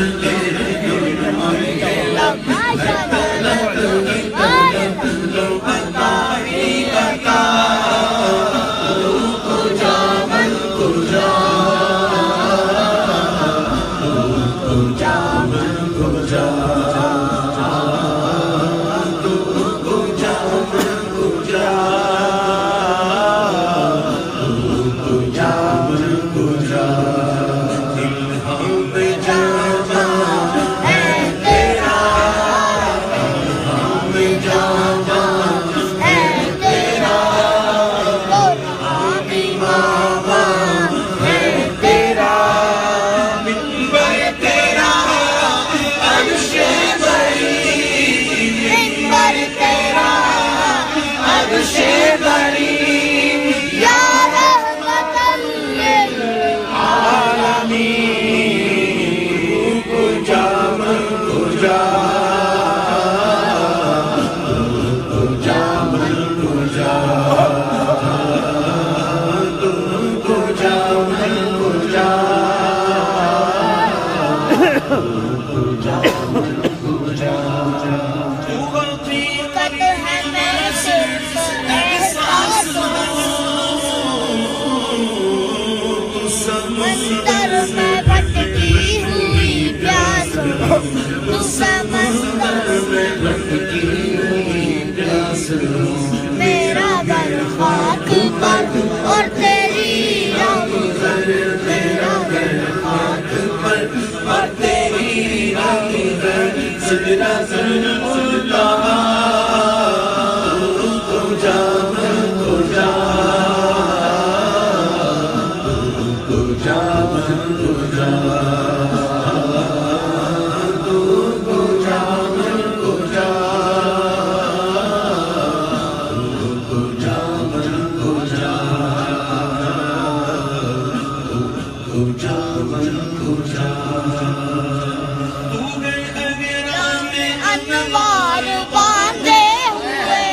سمندر میں بھٹکی ہوئی پیاسوں تو سمندر میں بھٹکی ہوئی پیاسوں میرا گھر خاک پر اور تیری راہ گزر میرا گھر خاک پر اور تیری راہ گزر سجدہ اللہ تو جا تو جا تو جا تو جا انوار باندھے ہوئے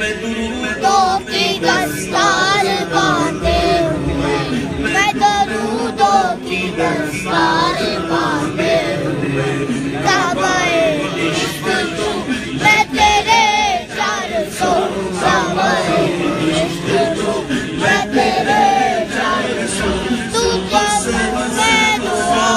درودوں کی دستار باندھے ہوئے میں درودوں کی دستار باندھے ہوئے کعبہ عشق تو میں تیرے 400 کعبہ عشق تو میں تیرے 400 تو بس میں دعا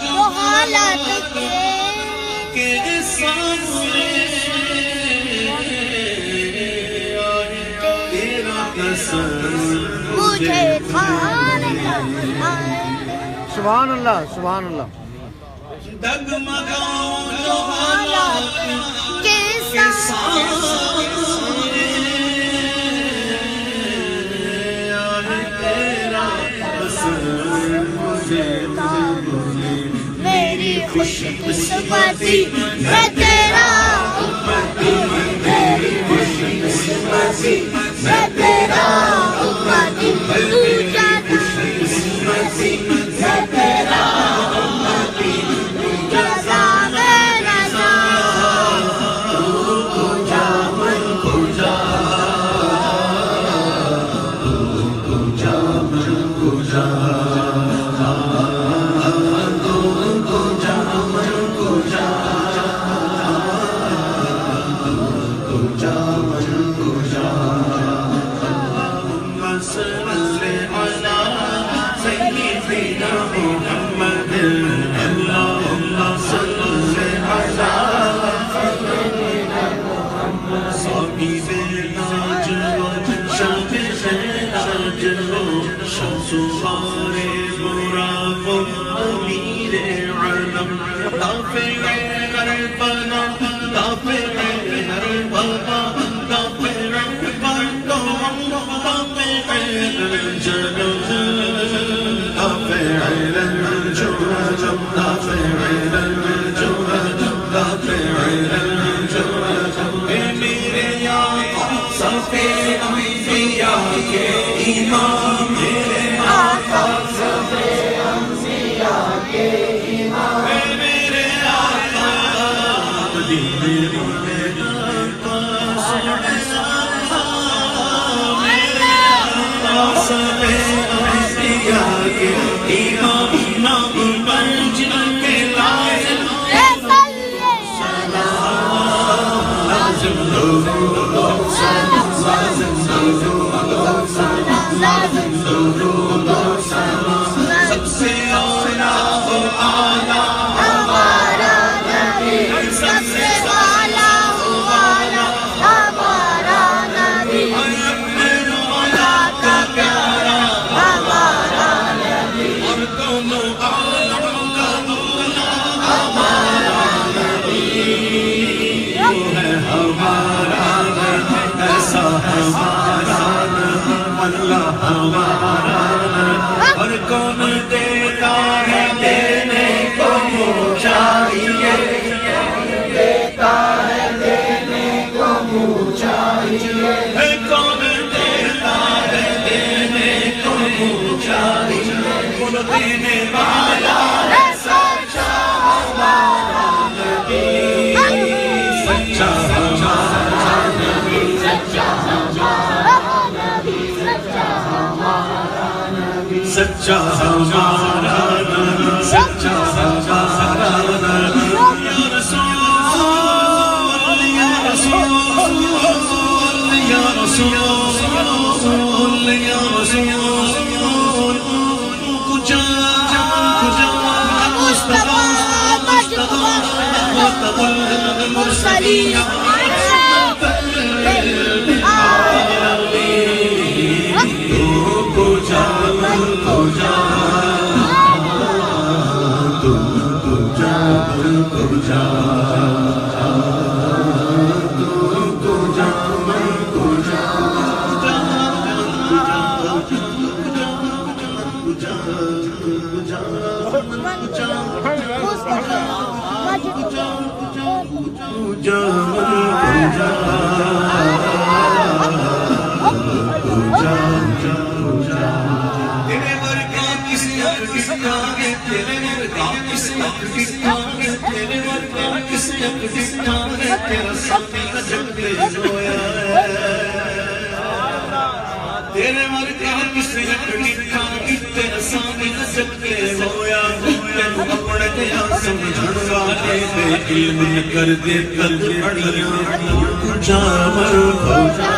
جو حالات کے سامنے تیرا قسم مجھے کھانا سبحان اللہ سبحان اللہ ڈگمگاؤں جو حالات کے سامنے میری خوش قسمتی میں تیرا امتی میری خوش قسمتی میں تیرا امتی تو جانا قسمتی میں تیرا امتی جزا میں رضا تو جا من کو جا تو جا من کو جا اور کون دیتا ہے دینے کو منہ چاہیے، دیتا ہے دینے کو منہ چاہیے، کون دیتا ہے دینے کو منہ چاہیے۔ دینے والا ہے سچا ہمارا نبی سچا ہمارا نبی سچا ہمارا نبی سچا ہمارا نبی سچا ہمارا نبی سچا ہمارا نبی یا رسول یا رسول یا رسول یا رسول کجا کجا مصطفیٰ مصطفیٰ مصطفیٰ المرسلین تیرے مرکا کس نے ٹکا تیرا سامنے نچک کے ہویا تینو اپنے دیا سمجھن والے بے علم کر دے کل بڑیاں جا مر ہو جا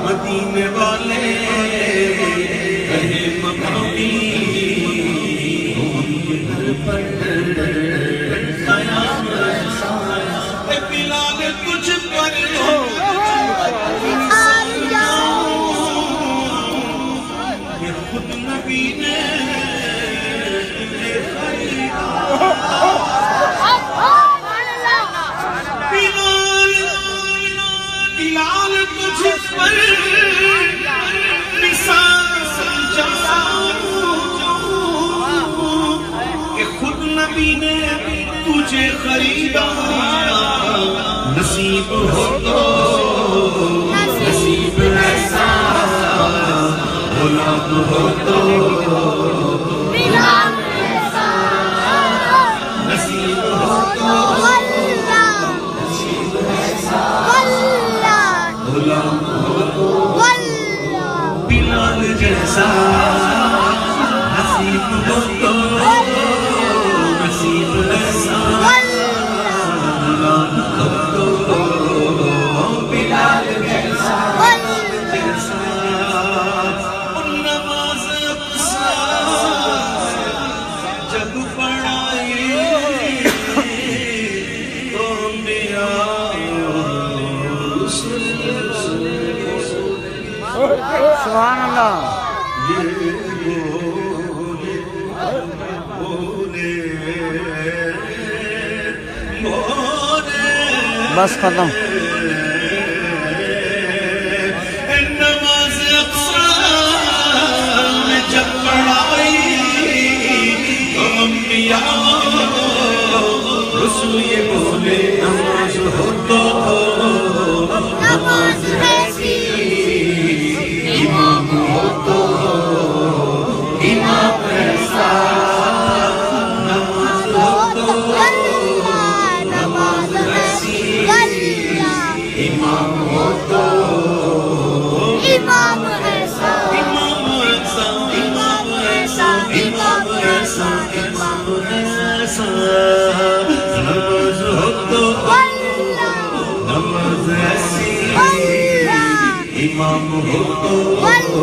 مدینے والے رہے مقامی گھر پر قیام اے بلال تجھ پر یہ خود نبی نے بلال تجھ پر نثار سمجھا کہ خود نبی نے تجھے خریدا نصیب ہو تو نصیب ایسا غلام ہو تو غلام ایسا نصیب ہو تو نصیب ایسا غلام ہو تو بلال جیسا نصیب ہو تو نصیب ایسا غلام ہو تو بلال جیسا نماز اقصا جب پڑھائی تو انبیاء سبحان اللہ بس ختم نماز اقصا میں جب پڑھائی تو انبیاء رسول یہ بولے نماز ہو تو نماز ایسی امام ہو تو امام ایسا نماز ہو تو نماز ایسی امام ہو تو امام ایسا امام ایسا امام ایسا امام ایسا امام ایسا امام ہو تو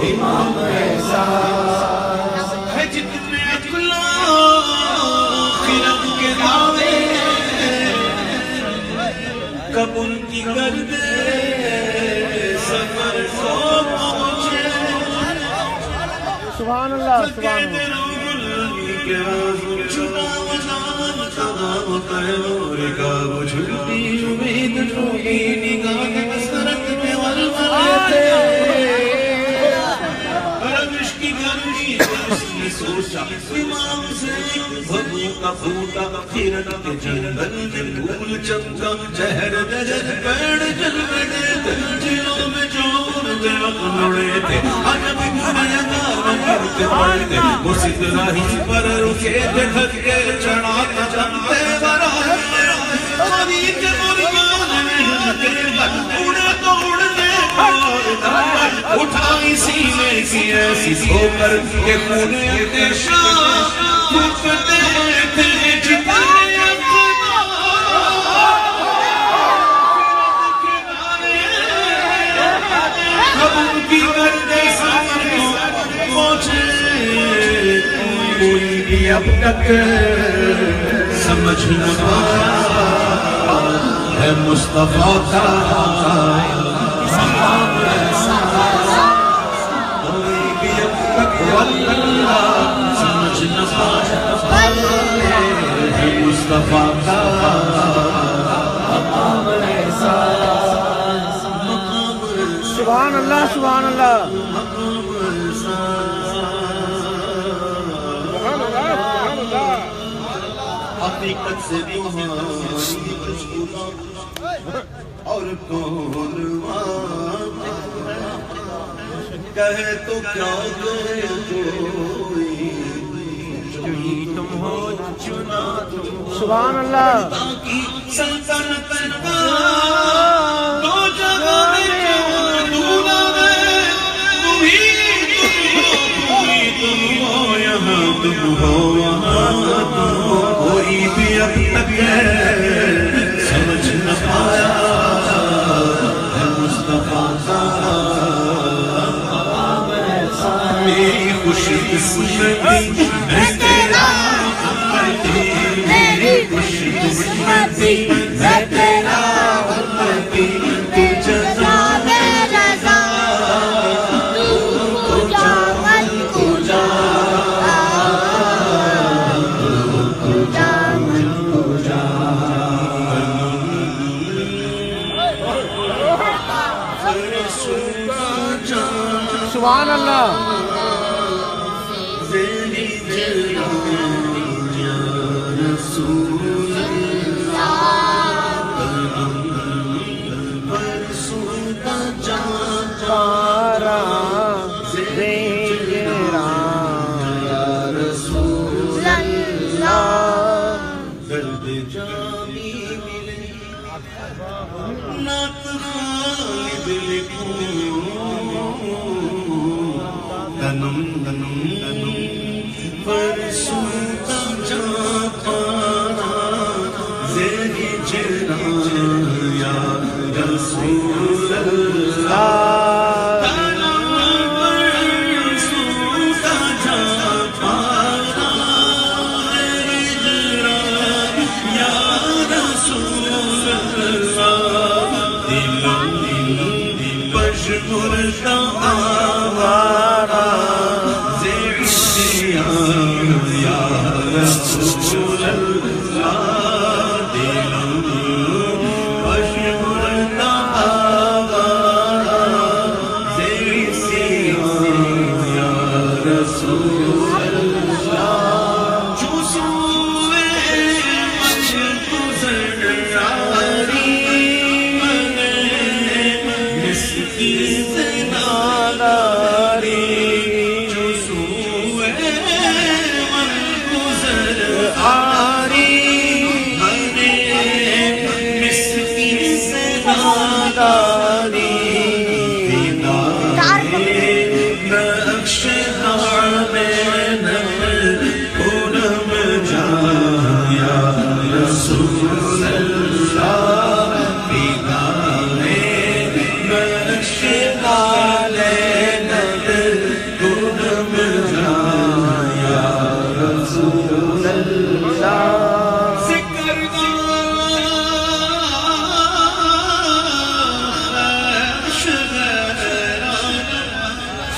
امام ایسا ہے جتنے اقلام خلق کے دعوے کب ان کی گردے سفر کو پہنچے سبحان اللہ سبحان اللہ جھلتی امید ٹوٹی نگاہ کثرت میں ولولے ربش کی گرمی اس نے سوچا امام سے بھگو کا پھوٹا خیرت کے جنگل میں پھول چمکا چہر دجل پیڑ جل بڑے جلوں میں جور جلق لڑے تھے عجب گناہگار کرتے پڑتے وہ ستراہی پر رکے تھے تھک کے چڑھاتا جمتے براہ خرید مرمان ملتے بر اڑے تو اڑنے اٹھائی سینے کی ایسی سو کر کہ کونے دیشاں پھوکتے تھے جتنے اب ان کی گردے سامن کو پہنچے کوئی بھی اب تک سمجھ نہ پایا ہے مصطفیٰ کا مقام ایسا کوئی بھی اب تک واللہ سمجھ نہ پایا ہے مصطفیٰ کا مقام ایسا سبحان اللہ سبحان اللہ حقیقت سے تمہاری اور کون کہے تو کیا کہے کوئی تم ہو چنا تم سبحان اللہ کی سلطنت کا دو جگہ میں دھولا میں تم ہو یہاں تم ہو وہاں تم ہو کوئی بھی اب تک سمجھ نہ پایا ہے مصطفیٰ کا میری خوش قسمتی ہے تیرا امتی میری خوش قسمتی ہے تیرا امتی تو جزا میں رضا تو جا من کو جا سبحان اللہ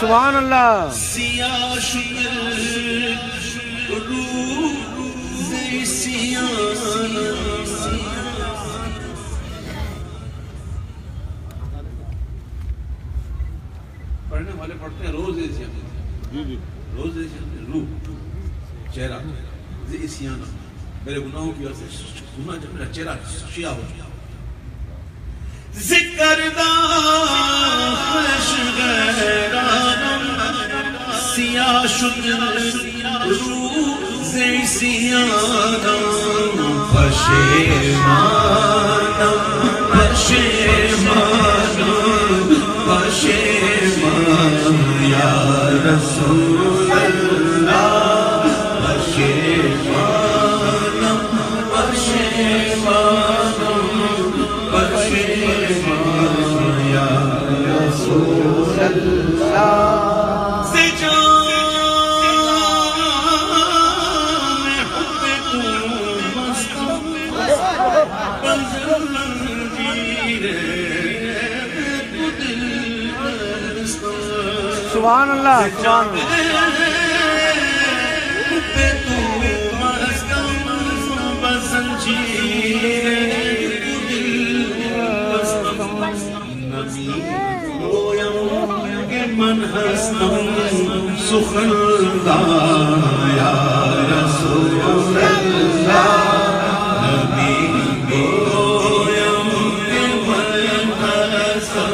سبحان اللہ سیاہ شد روز سیاہ پڑھنے والے پڑھتے ہیں روز روز روح چہرہ اسیانہ میرے گناہوں کی وجہ سے گناہ جب میرا چہرہ شیعہ ہو گیا ذکر دا خوش غیرانم سیاہ شد روز سیانم پشیمانم پشیمانم پشیمان یا رسول اللہ پشیمانم پشیمانم پشیمان یا رسول اللہ سے جان حب تو مستم بنظر منجیر تو دل بستم سبحان اللہ سبحان اللہ حب تو مستم بزنجیر تو دل بستم نبی گویم کہ من ہستم سخندا یا رسول اللہ نبی گویم کہ من ہستم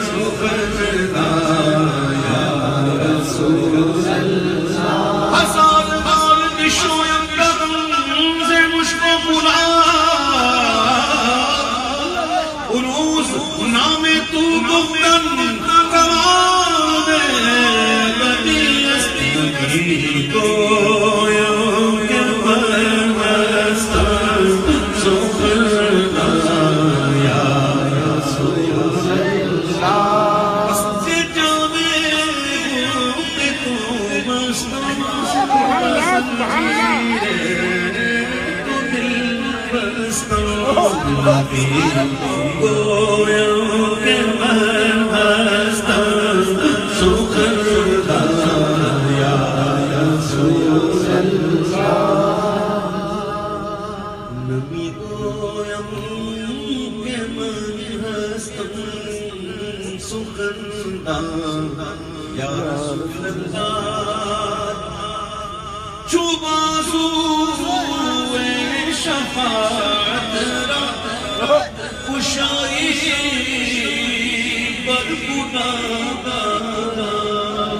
سخندا یا رسول اللہ ہزار بار نشویم قدم سے مشک و بلا روز نام تو گفتن کمانے بدی استی گویم کہ من ہستم سخندا یا رسول اللہ سے جانے کہ تو مستم تو دل بستم نبی گویم کہ من ہستم سخندا یا رسول اللہ نبی گویم کہ من ہستم سخندا یا رسول اللہ چو بازوئے شفاعت را کشائی بر گناہگار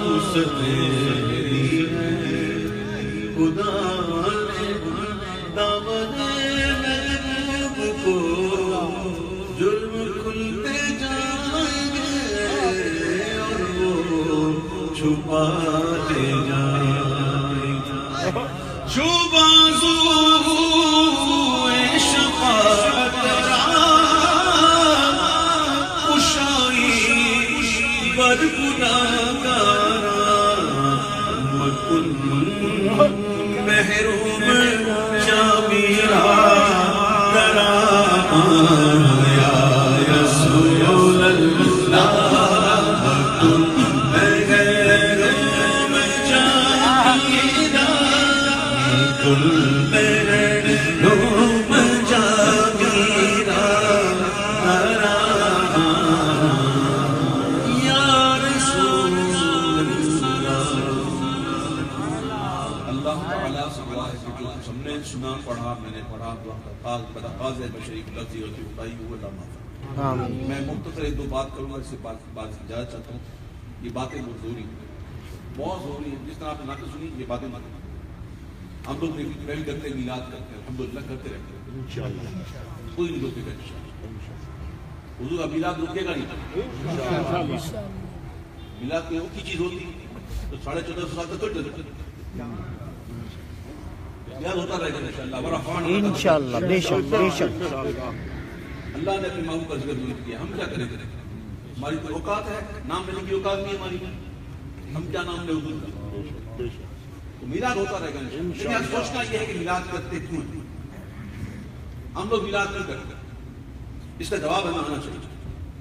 اس تیری ہے خدا نے دعوت محبوب کو جرم کھلتے جائیں گے اور وہ چھپاتے جائیں گے جو بازو شفاعت را کشائی بر گناہگار مکن محروم جابیرا کرا یا رسول اللہ مکن محروم جابیرا مکن محروم جابیرا کرا یا رسول اللہ اللہ تعالیٰ سے دعا ہے کہ جو ہم نے سنا پڑھا میں نے پڑھا بداخاز بشری کی لفظی ہوتی بتائی وہ اللہ معاف آمین میں مختصر ایک دو بات کروں گا اس سے بات کی اجازت چاہتا ہوں یہ باتیں بہت ضروری ہیں بہت ضروری ہیں جس طرح آپ نے نعت سنی یہ باتیں ہم لوگ پہلے کرتے ہیں میلاد کرتے ہیں الحمدللہ کرتے رہتے ہیں انشاءاللہ کوئی نہیں روکے گا انشاءاللہ حضور کا میلاد روکے گا نہیں میلاد کوئی اور کی چیز ہوتی تو 1450 سال تک تو یاد ہوتا رہے گا انشاءاللہ انشاءاللہ بے شک بے شک اللہ نے اپنے محبوب کا ذکر ضرور کیا ہم کیا کریں گے ہماری کوئی اوقات ہے نام لینے کی اوقات نہیں ہماری ہم کیا نام لیں حضور کا تو میلاد ہوتا رہے گا لیکن آج سوچنا یہ ہے کہ میلاد کرتے کیوں ہیں ہم لوگ میلاد کیوں کرتے اس کا جواب ہمیں آنا چاہیے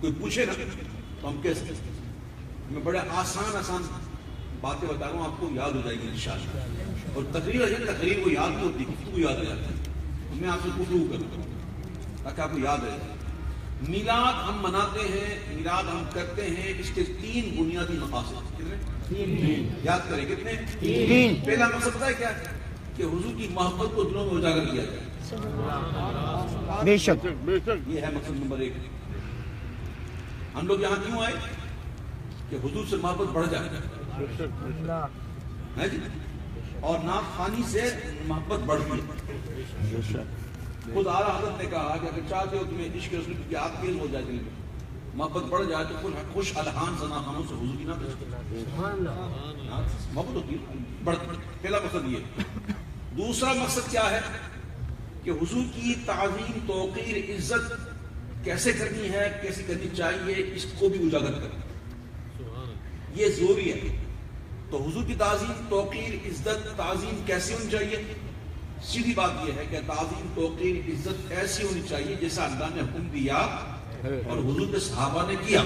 کوئی پوچھے نا تو ہم کہہ سکتے میں بڑے آسان آسان باتیں بتا رہا ہوں، آپ کو یاد ہو جائے گی انشاءاللہ. اور تقریر کو یاد نہیں ہوتی، گفتگو یاد ہو جاتی ہے. میں آپ سے گفتگو کرتا ہوں تاکہ آپ کو یاد رہے. میلاد ہم مناتے ہیں، میلاد ہم کرتے ہیں، اس کے 3 بنیادی مقاصد. کتنے؟ یاد کریں کتنے؟ 3. پہلا مقصد پتہ ہے کیا ہے؟ کہ حضور کی محبت کو دلوں میں اجاگر کیا جائے. بے شک. یہ ہے مقصد نمبر 1. ہم لوگ یہاں کیوں آئے؟ کہ حضور سے محبت بڑھ جائے ہے جی، اور نعت خوانی سے محبت بڑھ گئی. خود اعلیٰ حضرت نے کہا کہ اگر چاہتے ہو تمہیں عشق رسول کی یاد تیز ہو جائے دل میں، محبت بڑھ جائے تو خوش الحان ثنا خانوں سے حضور کی نہ محبت ہوتی ہے بڑھتی. پہلا مقصد یہ. دوسرا مقصد کیا ہے؟ کہ حضور کی تعظیم، توقیر، عزت کیسے کرنی ہے، کیسے کرنی چاہیے، اس کو بھی اجاگر کرنا. یہ ضروری ہے. تو حضور کی تعظیم، توقیر، عزت، تعظیم کیسے ہونی چاہیے؟ سیدھی بات یہ ہے کہ تعظیم، توقیر، عزت ایسی ہونی چاہیے جیسا اللہ نے حکم دیا اور حضور کے صحابہ نے کیا.